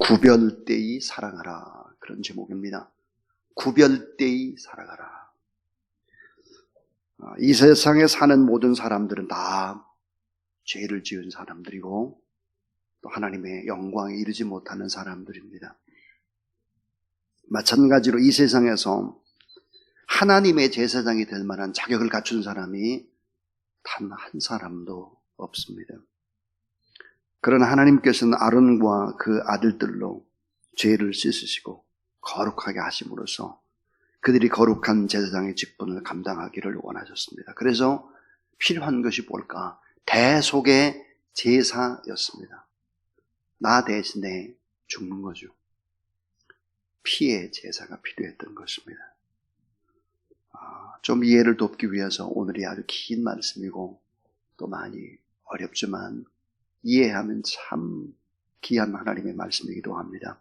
구별되이 살아가라, 그런 제목입니다. 구별되이 살아가라. 이 세상에 사는 모든 사람들은 다 죄를 지은 사람들이고 또 하나님의 영광에 이르지 못하는 사람들입니다. 마찬가지로 이 세상에서 하나님의 제사장이 될 만한 자격을 갖춘 사람이 단 한 사람도 없습니다. 그러나 하나님께서는 아론과 그 아들들로 죄를 씻으시고 거룩하게 하심으로써 그들이 거룩한 제사장의 직분을 감당하기를 원하셨습니다. 그래서 필요한 것이 뭘까? 대속의 제사였습니다. 나 대신에 죽는 거죠. 피의 제사가 필요했던 것입니다. 좀 이해를 돕기 위해서 오늘이 아주 긴 말씀이고 또 많이 어렵지만 이해하면 참 귀한 하나님의 말씀이기도 합니다.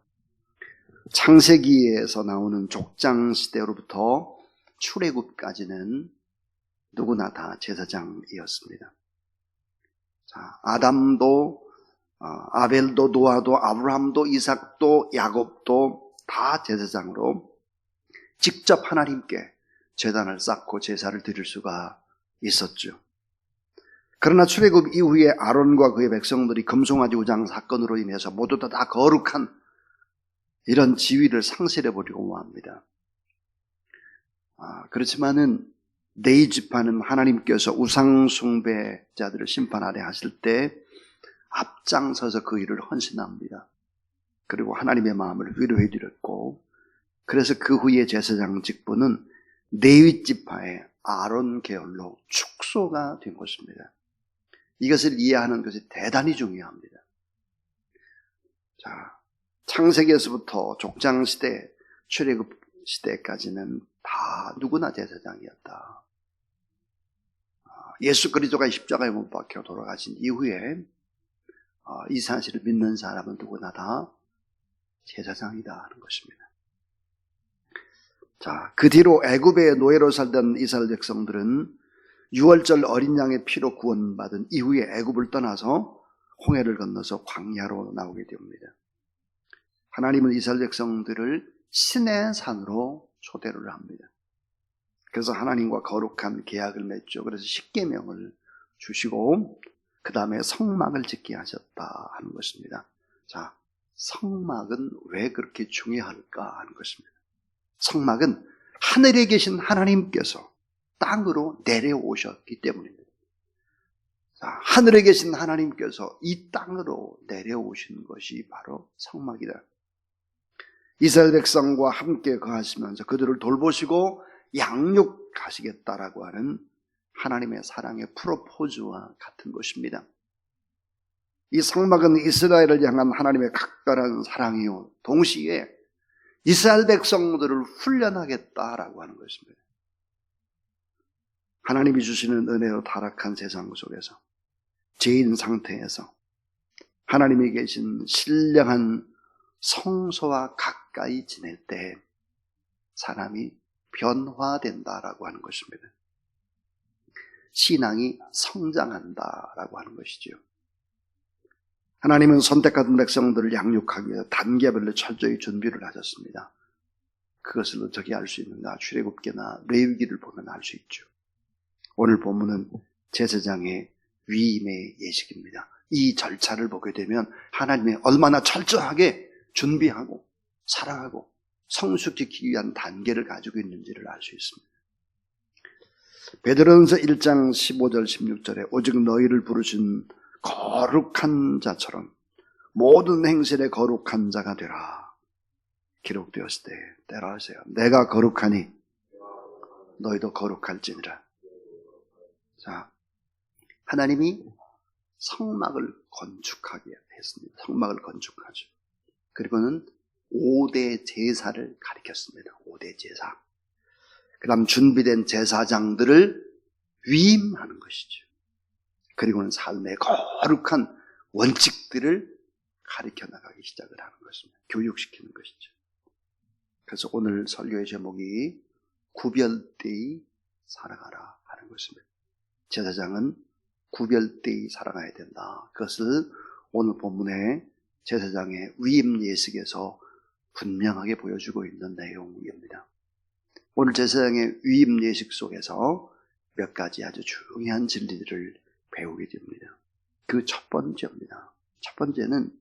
창세기에서 나오는 족장시대로부터 출애굽까지는 누구나 다 제사장이었습니다. 자, 아담도 아벨도 노아도 아브라함도 이삭도 야곱도 다 제사장으로 직접 하나님께 제단을 쌓고 제사를 드릴 수가 있었죠. 그러나 출애굽 이후에 아론과 그의 백성들이 금송아지 우상 사건으로 인해서 모두 다 거룩한 이런 지위를 상실해버리고 합니다. 그렇지만은 네 지파는 하나님께서 우상 숭배자들을 심판하려 하실 때 앞장서서 그 일을 헌신합니다. 그리고 하나님의 마음을 위로해 드렸고, 그래서 그 후에 제사장 직분은 레위 지파의 아론 계열로 축소가 된 것입니다. 이것을 이해하는 것이 대단히 중요합니다. 자, 창세기에서부터 족장시대, 출애굽 시대까지는 다 누구나 제사장이었다. 예수 그리스도가 십자가에 못 박혀 돌아가신 이후에 이 사실을 믿는 사람은 누구나 다 제사장이다 하는 것입니다. 자, 그 뒤로 애굽의 노예로 살던 이스라엘 백성들은 유월절 어린 양의 피로 구원받은 이후에 애굽을 떠나서 홍해를 건너서 광야로 나오게 됩니다. 하나님은 이스라엘 백성들을 신의 산으로 초대를 합니다. 그래서 하나님과 거룩한 계약을 맺죠. 그래서 십계명을 주시고 그 다음에 성막을 짓게 하셨다 하는 것입니다. 자, 성막은 왜 그렇게 중요할까 하는 것입니다. 성막은 하늘에 계신 하나님께서 땅으로 내려오셨기 때문입니다. 자, 하늘에 계신 하나님께서 이 땅으로 내려오신 것이 바로 성막이다. 이스라엘 백성과 함께 거하시면서 그들을 돌보시고 양육하시겠다라고 하는 하나님의 사랑의 프로포즈와 같은 것입니다. 이 성막은 이스라엘을 향한 하나님의 각별한 사랑이요, 동시에 이스라엘 백성들을 훈련하겠다라고 하는 것입니다. 하나님이 주시는 은혜로 타락한 세상 속에서 죄인 상태에서 하나님이 계신 신령한 성소와 가까이 지낼 때 사람이 변화된다라고 하는 것입니다. 신앙이 성장한다라고 하는 것이죠. 하나님은 선택받은 백성들을 양육하기 위해 단계별로 철저히 준비를 하셨습니다. 그것을 어떻게 알 수 있는가? 출애굽기나 레위기를 보면 알 수 있죠. 오늘 본문은 제사장의 위임의 예식입니다. 이 절차를 보게 되면 하나님이 얼마나 철저하게 준비하고 사랑하고 성숙시키기 위한 단계를 가지고 있는지를 알 수 있습니다. 베드로전서 1장 15절 16절에 오직 너희를 부르신 거룩한 자처럼 모든 행실에 거룩한 자가 되라 기록되었을 때 따라하세요. 내가 거룩하니 너희도 거룩할지니라. 자, 하나님이 성막을 건축하게 했습니다. 성막을 건축하죠. 그리고는 5대 제사를 가리켰습니다. 5대 제사. 그 다음 준비된 제사장들을 위임하는 것이죠. 그리고는 삶의 거룩한 원칙들을 가르쳐 나가기 시작을 하는 것입니다. 교육시키는 것이죠. 그래서 오늘 설교의 제목이 구별되이 살아가라 하는 것입니다. 제사장은 구별되이 살아가야 된다. 그것을 오늘 본문의 제사장의 위임 예식에서 분명하게 보여주고 있는 내용입니다. 오늘 제사장의 위임 예식 속에서 몇 가지 아주 중요한 진리들을 배우게 됩니다. 그 첫 번째입니다. 첫 번째는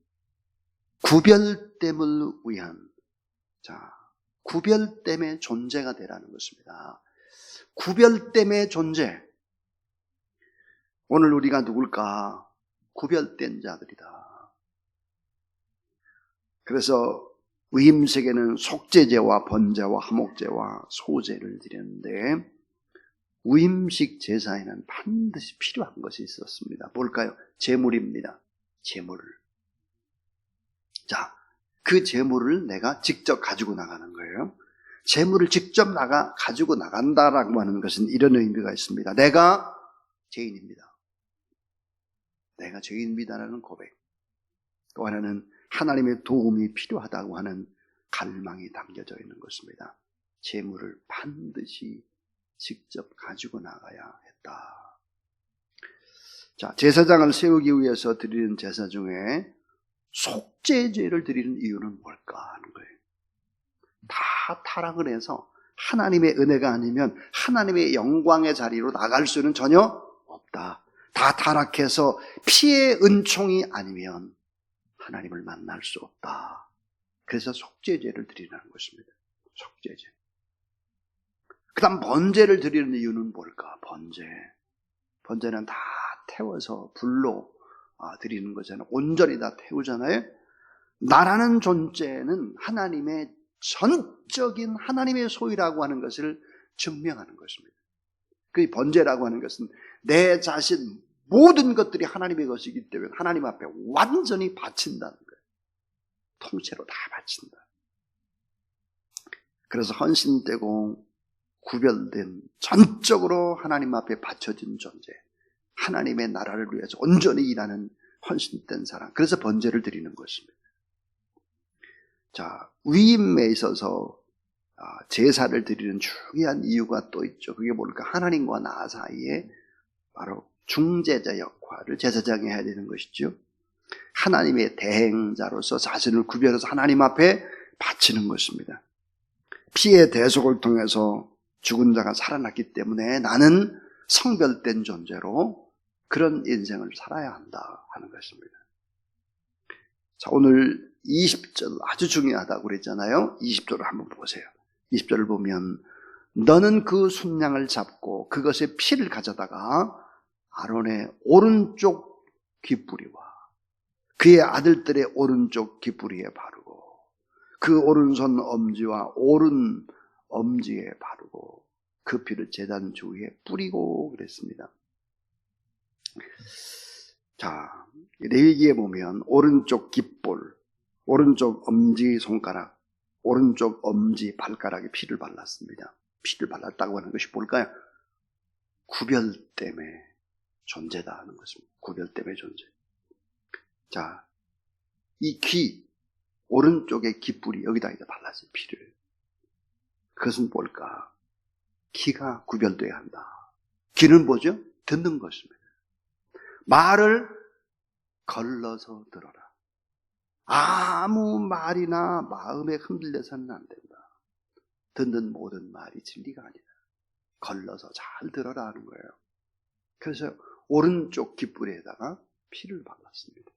구별됨을 위한, 구별됨의 존재가 되라는 것입니다. 구별됨의 존재. 오늘 우리가 누굴까? 구별된 자들이다. 그래서 위임식에는 속죄제와 번제와 화목제와 소제를 드렸는데 위임식 제사에는 반드시 필요한 것이 있었습니다. 뭘까요? 제물입니다. 제물. 자, 그 제물을 내가 직접 가지고 나가는 거예요. 제물을 직접 가지고 나간다라고 하는 것은 이런 의미가 있습니다. 내가 죄인입니다. 내가 죄인입니다라는 고백. 또 하나는 하나님의 도움이 필요하다고 하는 갈망이 담겨져 있는 것입니다. 제물을 반드시 직접 가지고 나가야 했다. 자, 제사장을 세우기 위해서 드리는 제사 중에 속죄제를 드리는 이유는 뭘까 하는 거예요. 다 타락을 해서 하나님의 은혜가 아니면 하나님의 영광의 자리로 나갈 수는 전혀 없다. 다 타락해서 피의 은총이 아니면 하나님을 만날 수 없다. 그래서 속죄제를 드리라는 것입니다. 속죄제. 그 다음 번제를 드리는 이유는 뭘까? 번제는 다 태워서 불로 드리는 거잖아요. 온전히 다 태우잖아요. 나라는 존재는 하나님의 전적인 하나님의 소유라고 하는 것을 증명하는 것입니다. 그 번제라고 하는 것은 내 자신 모든 것들이 하나님의 것이기 때문에 하나님 앞에 완전히 바친다는 거예요. 통째로 다 바친다. 그래서 헌신되고 구별된 전적으로 하나님 앞에 바쳐진 존재, 하나님의 나라를 위해서 온전히 일하는 헌신된 사람, 그래서 번제를 드리는 것입니다. 자, 위임에 있어서 제사를 드리는 중요한 이유가 또 있죠. 그게 뭘까? 하나님과 나 사이에 바로 중재자 역할을 제사장이 해야 되는 것이죠. 하나님의 대행자로서 자신을 구별해서 하나님 앞에 바치는 것입니다. 피의 대속을 통해서 죽은 자가 살아났기 때문에 나는 성별된 존재로 그런 인생을 살아야 한다 하는 것입니다. 자, 오늘 20절 아주 중요하다고 그랬잖아요. 20절을 한번 보세요. 20절을 보면 너는 그 순양을 잡고 그것의 피를 가져다가 아론의 오른쪽 귓부리와 그의 아들들의 오른쪽 귓부리에 바르고 그 오른손 엄지와 오른 엄지에 바르고 그 피를 제단 주위에 뿌리고 그랬습니다. 자, 레위기에 보면 오른쪽 깃볼, 오른쪽 엄지 손가락, 오른쪽 엄지 발가락에 피를 발랐습니다. 피를 발랐다고 하는 것이 뭘까요? 구별됨의 존재다 하는 것입니다. 구별됨의 존재. 자, 이 귀, 오른쪽의 깃불이 여기다 발랐어요. 피를. 그것은 뭘까? 귀가 구별돼야 한다. 귀는 뭐죠? 듣는 것입니다. 말을 걸러서 들어라. 아무 말이나 마음에 흔들려서는 안 된다. 듣는 모든 말이 진리가 아니다. 걸러서 잘 들어라 하는 거예요. 그래서 오른쪽 깃불에다가 피를 발랐습니다.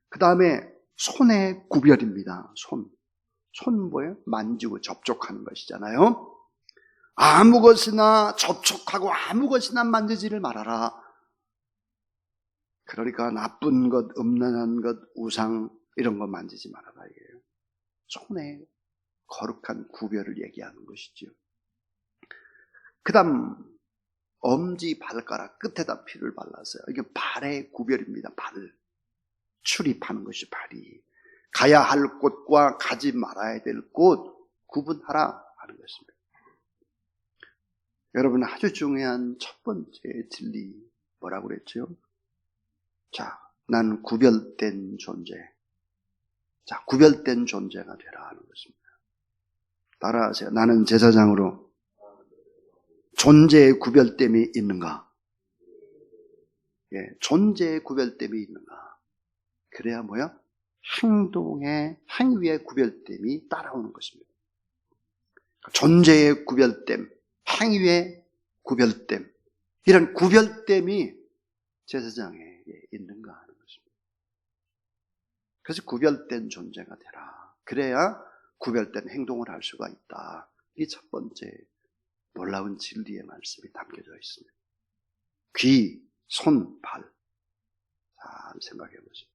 그 다음에 손의 구별입니다. 손 뭐예요? 만지고 접촉하는 것이잖아요. 아무 것이나 접촉하고 아무 것이나 만지지를 말아라. 그러니까 나쁜 것, 음란한 것, 우상 이런 거 만지지 말아라 이게요. 손의 거룩한 구별을 얘기하는 것이죠. 그 다음 엄지 발가락 끝에다 피를 발랐어요. 이게 발의 구별입니다. 발. 출입하는 것이 발이. 가야 할 곳과 가지 말아야 될 곳 구분하라 하는 것입니다. 여러분 아주 중요한 첫 번째 진리 뭐라고 그랬죠? 자, 난 구별된 존재. 자, 구별된 존재가 되라 하는 것입니다. 따라하세요. 나는 제사장으로 존재의 구별됨이 있는가? 예, 존재의 구별됨이 있는가? 그래야 뭐야? 행위의 구별됨이 따라오는 것입니다. 존재의 구별됨, 행위의 구별됨, 이런 구별됨이 제사장에 있는가 하는 것입니다. 그래서 구별된 존재가 되라. 그래야 구별된 행동을 할 수가 있다. 이 첫 번째 놀라운 진리의 말씀이 담겨져 있습니다. 귀, 손, 발. 잘 생각해 보세요.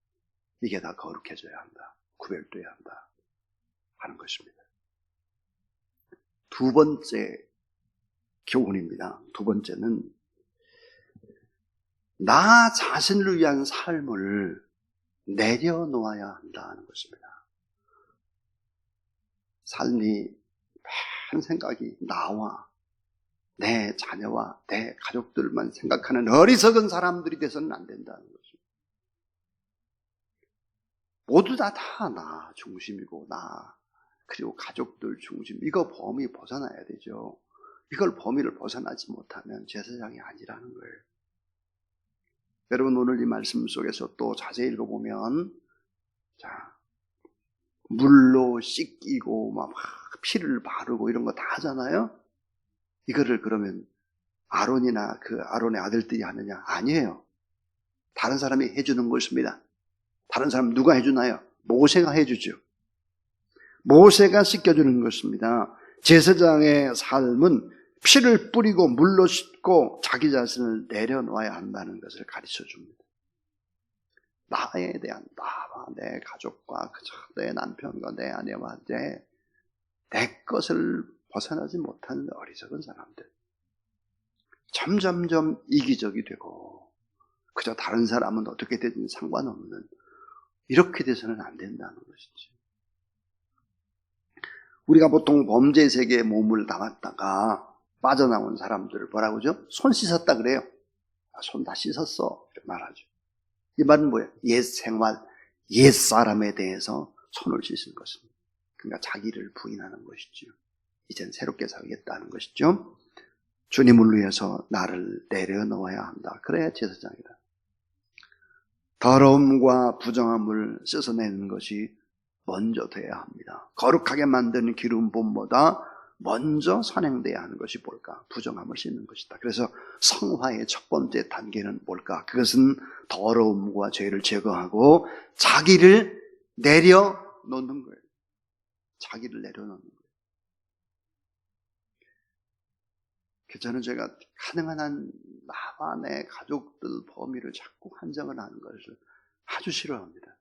이게 다 거룩해져야 한다. 구별돼야 한다. 하는 것입니다. 두 번째 교훈입니다. 두 번째는 나 자신을 위한 삶을 내려놓아야 한다는 것입니다. 삶이 큰 생각이 나와 내 자녀와 내 가족들만 생각하는 어리석은 사람들이 돼서는 안 된다는 것입니다. 모두 다 나 중심이고 나 그리고 가족들 중심, 이거 범위 벗어나야 되죠. 이걸 범위를 벗어나지 못하면 제사장이 아니라는 거예요. 여러분 오늘 이 말씀 속에서 또 자세히 읽어보면 자 물로 씻기고 막 피를 바르고 이런 거 다 하잖아요. 이거를 그러면 아론이나 그 아론의 아들들이 하느냐? 아니에요. 다른 사람이 해주는 것입니다. 다른 사람 누가 해주나요? 모세가 해주죠. 모세가 씻겨주는 것입니다. 제사장의 삶은 피를 뿌리고 물로 씻고 자기 자신을 내려놓아야 한다는 것을 가르쳐 줍니다. 나에 대한 나와 내 가족과 내 남편과 내 아내와 내 것을 벗어나지 못하는 어리석은 사람들. 점점점 이기적이 되고 그저 다른 사람은 어떻게 되든 상관없는 이렇게 돼서는 안 된다는 것이지. 우리가 보통 범죄 세계에 몸을 담았다가 빠져나온 사람들을 뭐라고 하죠? 손 씻었다 그래요. 손 다 씻었어 이렇게 말하죠. 이 말은 뭐예요? 옛 생활, 옛 사람에 대해서 손을 씻은 것입니다. 그러니까 자기를 부인하는 것이죠. 이젠 새롭게 살겠다는 것이죠. 주님을 위해서 나를 내려놓아야 한다. 그래야 제사장이다. 더러움과 부정함을 씻어내는 것이 먼저 돼야 합니다. 거룩하게 만드는 기름 부음보다 먼저 선행돼야 하는 것이 뭘까? 부정함을 씻는 것이다. 그래서 성화의 첫 번째 단계는 뭘까? 그것은 더러움과 죄를 제거하고 자기를 내려놓는 거예요. 자기를 내려놓는 거예요. 저는 제가 가능한 한 나와 내 가족들 범위를 자꾸 한정을 하는 것을 아주 싫어합니다.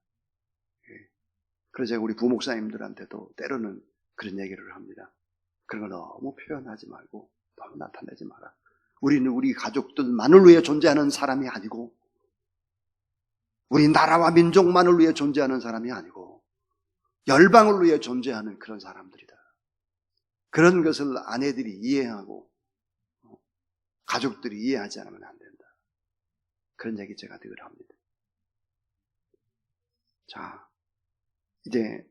그래서 제가 우리 부목사님들한테도 때로는 그런 얘기를 합니다. 그런 거 너무 표현하지 말고 너무 나타내지 마라. 우리는 우리 가족들만을 위해 존재하는 사람이 아니고 우리 나라와 민족만을 위해 존재하는 사람이 아니고 열방을 위해 존재하는 그런 사람들이다. 그런 것을 아내들이 이해하고 가족들이 이해하지 않으면 안 된다. 그런 얘기 제가 늘 합니다. 자, 이제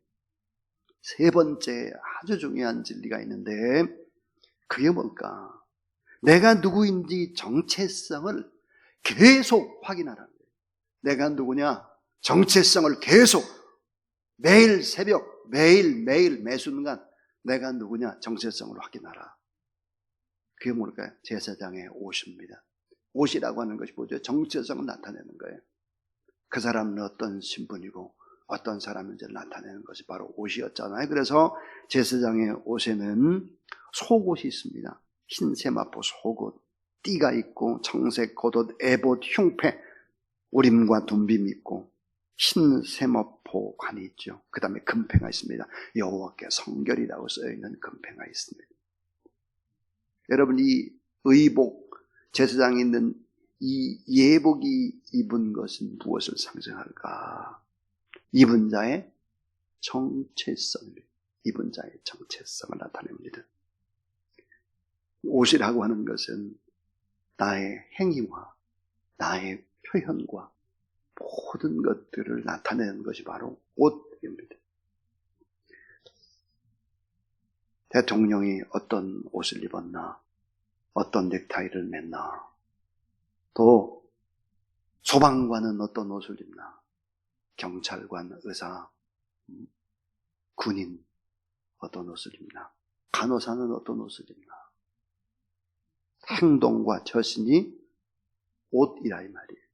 세 번째 아주 중요한 진리가 있는데 그게 뭘까? 내가 누구인지 정체성을 계속 확인하라는 거예요. 내가 누구냐? 정체성을 계속 매일 새벽, 매일 매 순간 내가 누구냐? 정체성을 확인하라. 그게 뭘까요? 제사장의 옷입니다. 옷이라고 하는 것이 뭐죠? 정체성을 나타내는 거예요. 그 사람은 어떤 신분이고 어떤 사람인지를 나타내는 것이 바로 옷이었잖아요. 그래서 제사장의 옷에는 속옷이 있습니다. 흰 세마포 속옷, 띠가 있고 청색 겉옷, 에봇, 흉패, 우림과 둠빔이 있고 흰 세마포 관이 있죠. 그 다음에 금패가 있습니다. 여호와께 성결이라고 써있는 금패가 있습니다. 여러분 이 의복, 제사장이 있는 이 예복이 입은 것은 무엇을 상징할까? 입은 자의 정체성입니다. 입은 자의 정체성을 나타냅니다. 옷이라고 하는 것은 나의 행위와 나의 표현과 모든 것들을 나타내는 것이 바로 옷입니다. 대통령이 어떤 옷을 입었나, 어떤 넥타이를 맸나, 또 소방관은 어떤 옷을 입나, 경찰관, 의사, 군인 어떤 옷을 입나? 간호사는 어떤 옷을 입나? 행동과 처신이 옷이라 이 말이에요.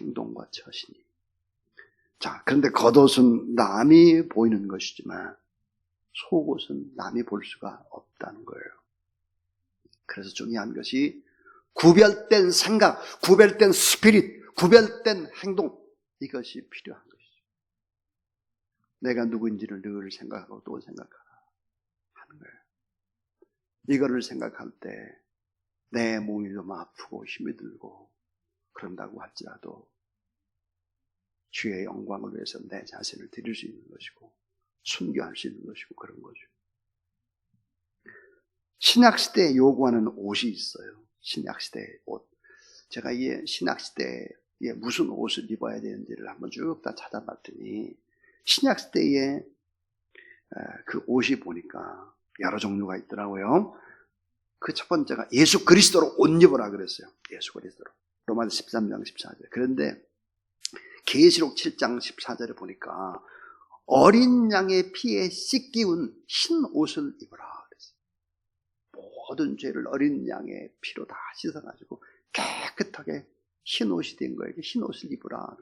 행동과 처신이. 자, 그런데 겉옷은 남이 보이는 것이지만 속옷은 남이 볼 수가 없다는 거예요. 그래서 중요한 것이 구별된 생각, 구별된 스피릿, 구별된 행동, 이것이 필요한 것이죠. 내가 누구인지를 늘 생각하고 또 생각하라 하는 거예요. 이거를 생각할 때 내 몸이 좀 아프고 힘이 들고 그런다고 할지라도 주의 영광을 위해서 내 자신을 드릴 수 있는 것이고 순교할 수 있는 것이고 그런 거죠. 신약시대에 요구하는 옷이 있어요. 신약시대의 옷. 제가 이 신약시대에 무슨 옷을 입어야 되는지를 한번 쭉 다 찾아봤더니 신약시대에 그 옷이 보니까 여러 종류가 있더라고요. 그 첫 번째가 예수 그리스도로 옷 입으라 그랬어요. 예수 그리스도로. 로마서 13장 14절. 그런데 계시록 7장 14절에 보니까 어린 양의 피에 씻기운 흰 옷을 입으라 그랬어요. 모든 죄를 어린 양의 피로 다 씻어가지고 깨끗하게 흰 옷이 된 거예요. 흰 옷을 입으라.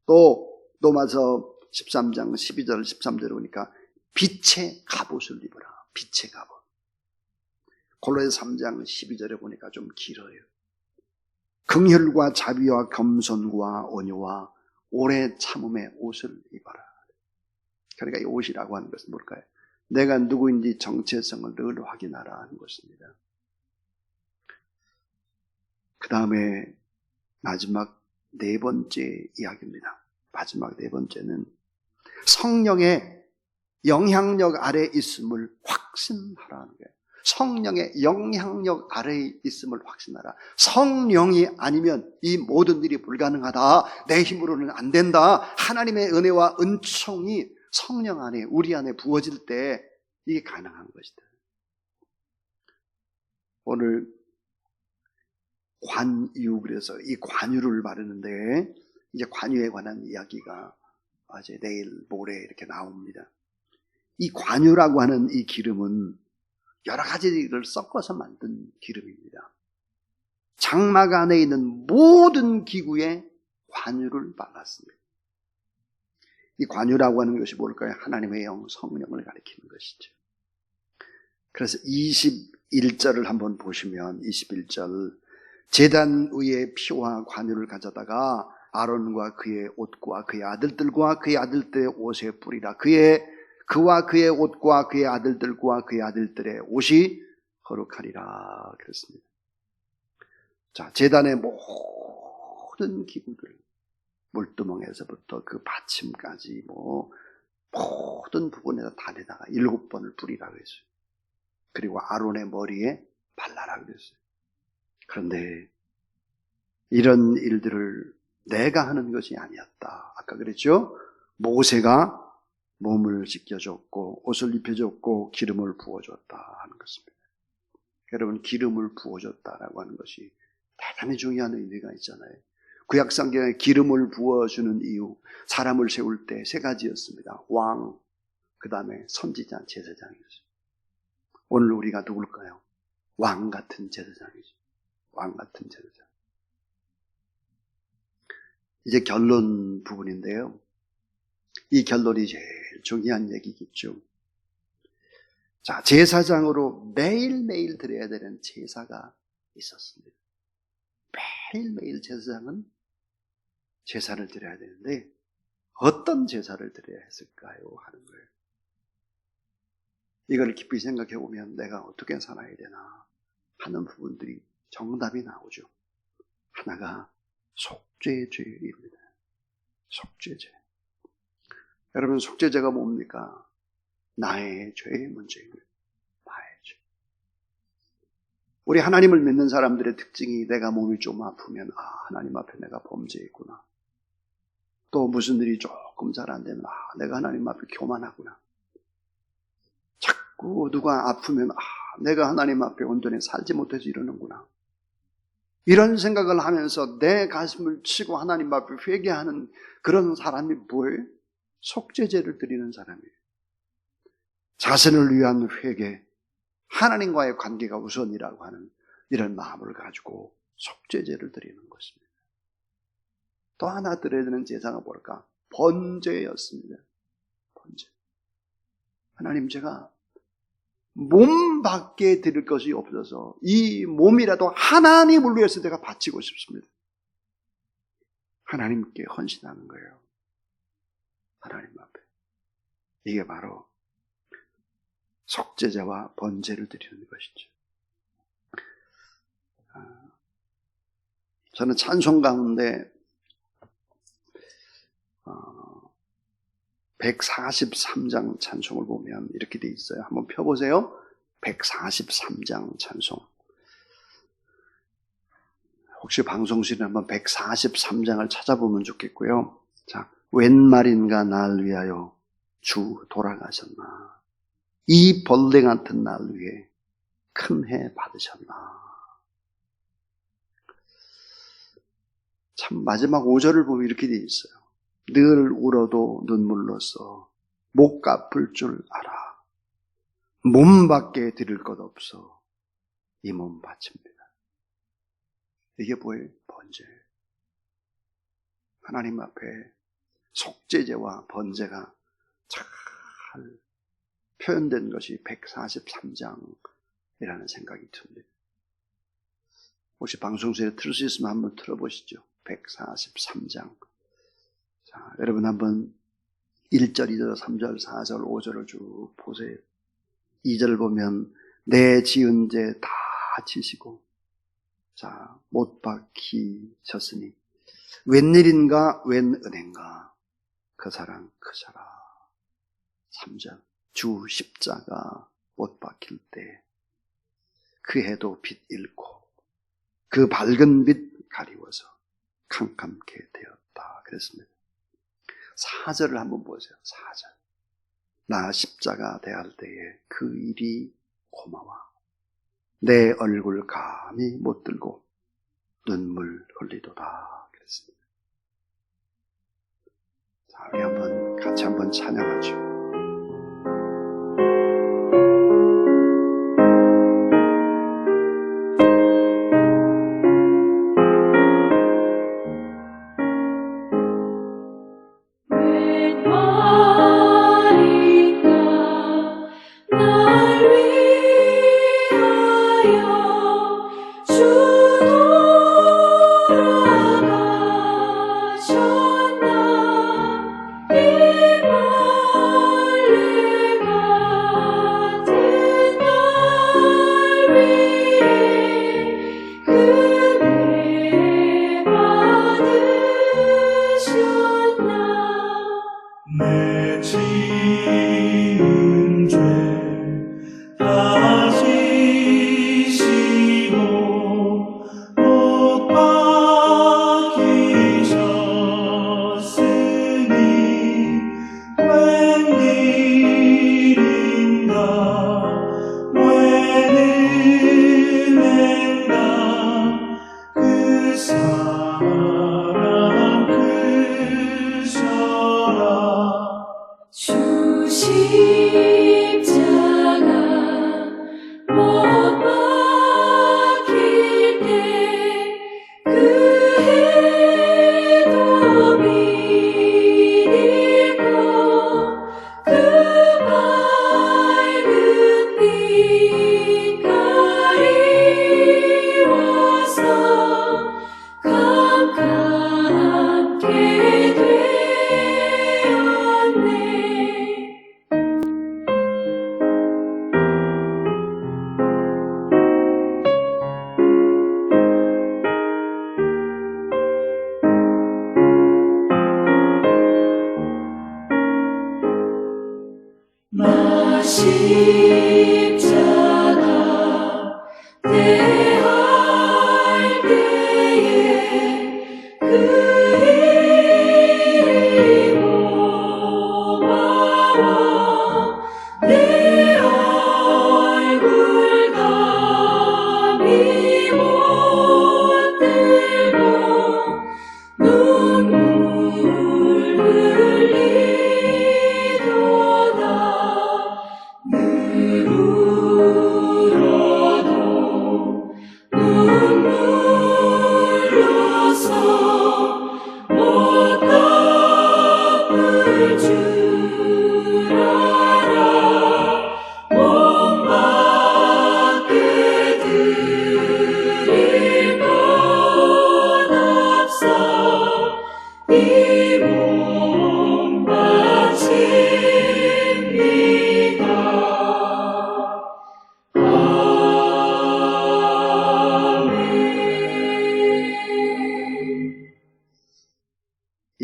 또 로마서 13장 12절 13절에 보니까 빛의 갑옷을 입으라. 빛의 갑옷. 골로새 3장 12절에 보니까 좀 길어요. 긍휼과 자비와 겸손과 온유와 오래 참음의 옷을 입어라. 그러니까 이 옷이라고 하는 것은 뭘까요? 내가 누구인지 정체성을 늘 확인하라 하는 것입니다. 그 다음에 마지막 네 번째 이야기입니다. 마지막 네 번째는 성령의 영향력 아래에 있음을 확신하라는 거예요. 성령의 영향력 아래에 있음을 확신하라. 성령이 아니면 이 모든 일이 불가능하다. 내 힘으로는 안 된다. 하나님의 은혜와 은총이 성령 안에 우리 안에 부어질 때 이게 가능한 것이다. 오늘 관유, 그래서 이 관유를 바르는데 이제 관유에 관한 이야기가 이제 내일 모레 이렇게 나옵니다. 이 관유라고 하는 이 기름은 여러 가지를 섞어서 만든 기름입니다. 장막 안에 있는 모든 기구에 관유를 발랐습니다. 이 관유라고 하는 것이 뭘까요? 하나님의 영, 성령을 가리키는 것이죠. 그래서 21절을 한번 보시면 21절 제단 위에 피와 관유를 가져다가 아론과 그의 옷과 그의 아들들과 그의 아들들의 옷에 뿌리라. 그와 그의 옷과 그의 아들들과 그의 아들들의 옷이 거룩하리라 그랬습니다. 자, 제단의 모든 기구들, 물두멍에서부터 그 받침까지 모든 부분에다 단에다가 7번을 뿌리라 그랬어요. 그리고 아론의 머리에 발라라 그랬어요. 그런데 이런 일들을 내가 하는 것이 아니었다. 아까 그랬죠? 모세가 몸을 씻겨줬고 옷을 입혀줬고 기름을 부어줬다 하는 것입니다. 여러분, 기름을 부어줬다라고 하는 것이 대단히 중요한 의미가 있잖아요. 구약성경에 기름을 부어주는 이유, 사람을 세울 때 세 가지였습니다. 왕, 그 다음에 선지자, 제사장이었어요. 오늘 우리가 누굴까요? 왕 같은 제사장이죠. 왕 같은 제사장. 이제 결론 부분인데요. 이 결론이 제일 중요한 얘기겠죠. 자, 제사장으로 매일매일 드려야 되는 제사가 있었습니다. 매일매일 제사장은 제사를 드려야 되는데 어떤 제사를 드려야 했을까요? 하는 거예요. 이걸 깊이 생각해 보면 내가 어떻게 살아야 되나 하는 부분들이 정답이 나오죠. 하나가 속죄죄입니다. 속죄죄. 여러분, 속죄죄가 뭡니까? 나의 죄의 문제입니다. 나의 죄. 우리 하나님을 믿는 사람들의 특징이 내가 몸이 좀 아프면 하나님 앞에 내가 범죄했구나. 또 무슨 일이 조금 잘 안 되면 내가 하나님 앞에 교만하구나. 자꾸 누가 아프면 내가 하나님 앞에 온전히 살지 못해서 이러는구나. 이런 생각을 하면서 내 가슴을 치고 하나님 앞에 회개하는 그런 사람이 뭐예요? 속죄제를 드리는 사람이에요. 자신을 위한 회개, 하나님과의 관계가 우선이라고 하는 이런 마음을 가지고 속죄제를 드리는 것입니다. 또 하나 드려야 되는 제사가 뭘까? 번제였습니다. 번제. 하나님, 제가 몸밖에 드릴 것이 없어서 이 몸이라도 하나님을 위해서 내가 바치고 싶습니다. 하나님께 헌신하는 거예요. 하나님 앞에. 이게 바로 속죄제와 번제를 드리는 것이죠. 저는 찬송 가운데 143장 찬송을 보면 이렇게 돼 있어요. 한번 펴보세요. 143장 찬송. 혹시 방송실에 한번 143장을 찾아보면 좋겠고요. 자, 웬 말인가 날 위하여 주 돌아가셨나. 이 벌레 같은 날 위해 큰 해 받으셨나. 참 마지막 5절을 보면 이렇게 돼 있어요. 늘 울어도 눈물로써 못 갚을 줄 알아. 몸밖에 드릴 것 없어 이 몸 바칩니다. 이게 뭐예요? 번제. 하나님 앞에 속죄제와 번제가 잘 표현된 것이 143장이라는 생각이 듭니다. 혹시 방송실에 틀을 수 있으면 한번 틀어보시죠. 143장. 자, 여러분 한번 1절, 2절, 3절, 4절, 5절을 쭉 보세요. 2절 보면 내 지은 죄 다 지시고 자, 못 박히셨으니 웬일인가 웬 은혜인가 그 사랑 크셔라. 3절 주 십자가 못 박힐 때 그 해도 빛 잃고 그 밝은 빛 가리워서 캄캄케 되었다 그랬습니다. 4절을 한번 보세요. 4절 나 십자가 대할 때에 그 일이 고마워 내 얼굴 감히 못 들고 눈물 흘리도다 그랬습니다. 자, 우리 한번 같이 한번 찬양하죠.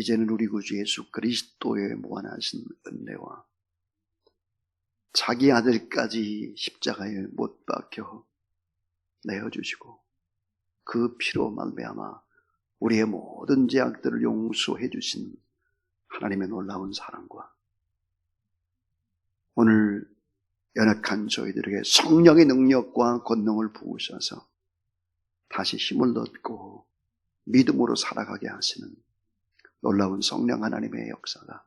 이제는 우리 구주 예수 그리스도의 무한하신 은혜와 자기 아들까지 십자가에 못 박혀 내어주시고 그 피로 말미암아 우리의 모든 죄악들을 용서해 주신 하나님의 놀라운 사랑과 오늘 연약한 저희들에게 성령의 능력과 권능을 부으셔서 다시 힘을 얻고 믿음으로 살아가게 하시는 놀라운 성령 하나님의 역사가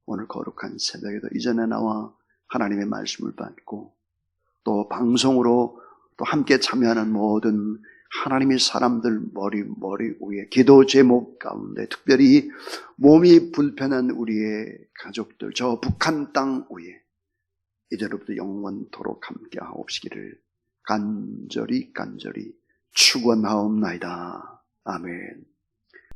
오늘 거룩한 새벽에도 이전에 나와 하나님의 말씀을 받고 또 방송으로 또 함께 참여하는 모든 하나님의 사람들 머리 위에 기도 제목 가운데 특별히 몸이 불편한 우리의 가족들 저 북한 땅 위에 이제로부터 영원토록 함께 하옵시기를 간절히 축원하옵나이다. 아멘.